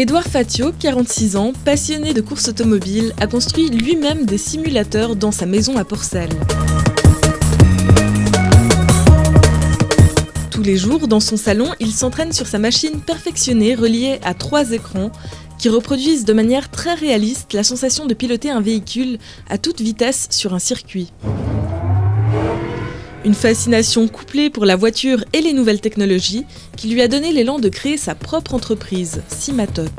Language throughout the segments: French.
Édouard Fatio, 46 ans, passionné de course automobile, a construit lui-même des simulateurs dans sa maison à Porcelles. Tous les jours, dans son salon, il s'entraîne sur sa machine perfectionnée reliée à 3 écrans qui reproduisent de manière très réaliste la sensation de piloter un véhicule à toute vitesse sur un circuit. Une fascination couplée pour la voiture et les nouvelles technologies qui lui a donné l'élan de créer sa propre entreprise, Simatoc.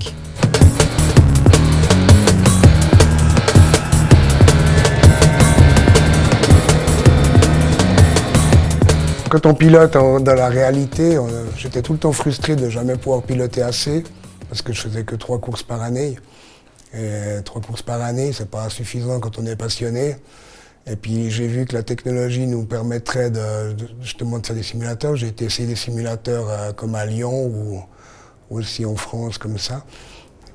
Quand on pilote dans la réalité, j'étais tout le temps frustré de ne jamais pouvoir piloter assez, parce que je faisais que 3 courses par année. Et 3 courses par année, c'est pas suffisant quand on est passionné. Et puis j'ai vu que la technologie nous permettrait justement de faire des simulateurs. J'ai été essayer des simulateurs comme à Lyon ou aussi en France comme ça.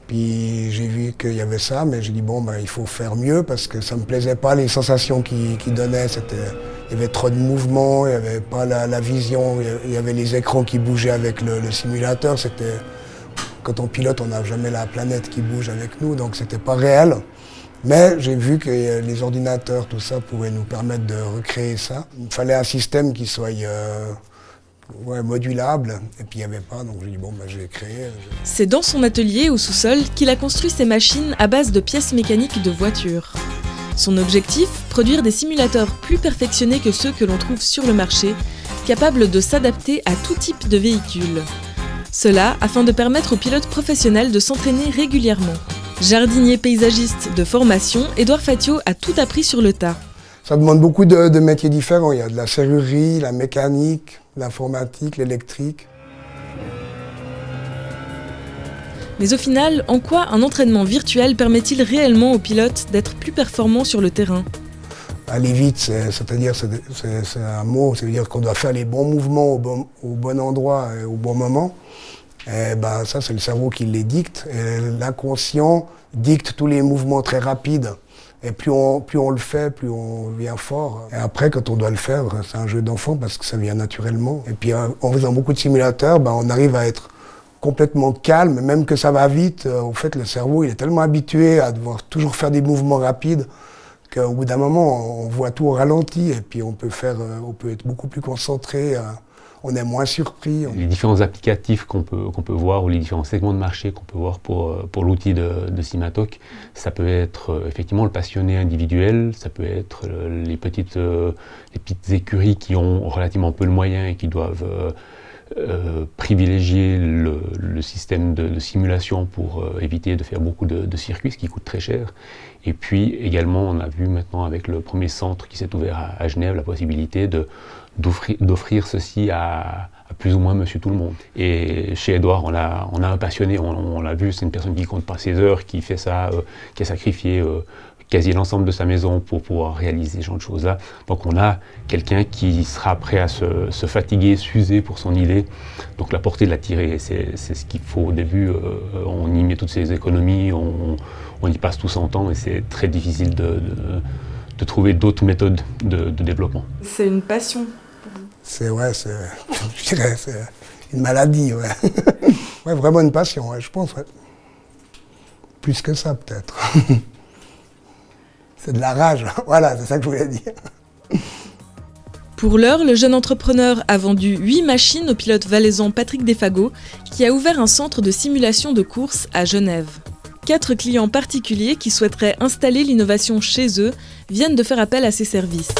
Puis j'ai vu qu'il y avait ça, mais j'ai dit bon il faut faire mieux parce que ça me plaisait pas les sensations qu'il donnait. Il y avait trop de mouvements, il n'y avait pas la vision, il y avait les écrans qui bougeaient avec le simulateur. Quand on pilote, on n'a jamais la planète qui bouge avec nous, donc c'était pas réel. Mais j'ai vu que les ordinateurs, tout ça, pouvaient nous permettre de recréer ça. Il fallait un système qui soit modulable, et puis il n'y avait pas, donc j'ai dit bon, j'ai créé. C'est dans son atelier au sous-sol qu'il a construit ses machines à base de pièces mécaniques de voitures. Son objectif, produire des simulateurs plus perfectionnés que ceux que l'on trouve sur le marché, capables de s'adapter à tout type de véhicule. Cela afin de permettre aux pilotes professionnels de s'entraîner régulièrement. Jardinier paysagiste de formation, Édouard Fatio a tout appris sur le tas. Ça demande beaucoup de métiers différents. Il y a de la serrurerie, la mécanique, l'informatique, l'électrique. Mais au final, en quoi un entraînement virtuel permet-il réellement aux pilotes d'être plus performants sur le terrain ? Aller vite, c'est un mot, ça veut dire qu'on doit faire les bons mouvements au bon endroit et au bon moment. Et ça, c'est le cerveau qui les dicte. Et l'inconscient dicte tous les mouvements très rapides. Et plus on le fait, plus on devient fort. Et après, quand on doit le faire, c'est un jeu d'enfant parce que ça vient naturellement. Et puis en faisant beaucoup de simulateurs, on arrive à être complètement calme, même que ça va vite. En fait, le cerveau, il est tellement habitué à devoir toujours faire des mouvements rapides qu'au bout d'un moment, on voit tout au ralenti et puis on peut être beaucoup plus concentré. On est moins surpris. Les différents applicatifs qu'on peut voir ou les différents segments de marché qu'on peut voir pour l'outil de Simatoc, ça peut être effectivement le passionné individuel, ça peut être les petites écuries qui ont relativement peu de moyens et qui doivent privilégier le système de simulation pour éviter de faire beaucoup de circuits, ce qui coûte très cher. Et puis également, on a vu maintenant avec le premier centre qui s'est ouvert à Genève la possibilité d'offrir ceci à plus ou moins monsieur tout le monde. Et chez Édouard, on a un passionné, on l'a vu, c'est une personne qui compte pas ses heures, qui fait ça, qui a sacrifié quasi l'ensemble de sa maison pour pouvoir réaliser ce genre de choses-là. Donc on a quelqu'un qui sera prêt à se fatiguer, s'user pour son idée. Donc la portée de la tirer, c'est ce qu'il faut au début. On y met toutes ses économies, on y passe tout son temps et c'est très difficile de trouver d'autres méthodes de développement. C'est une passion. Je dirais, c'est une maladie, ouais. Ouais, vraiment une passion, ouais, je pense, ouais. Plus que ça, peut-être. C'est de la rage, voilà, c'est ça que je voulais dire. Pour l'heure, le jeune entrepreneur a vendu 8 machines au pilote valaisan Patrick Desfagot, qui a ouvert un centre de simulation de course à Genève. 4 clients particuliers qui souhaiteraient installer l'innovation chez eux viennent de faire appel à ses services.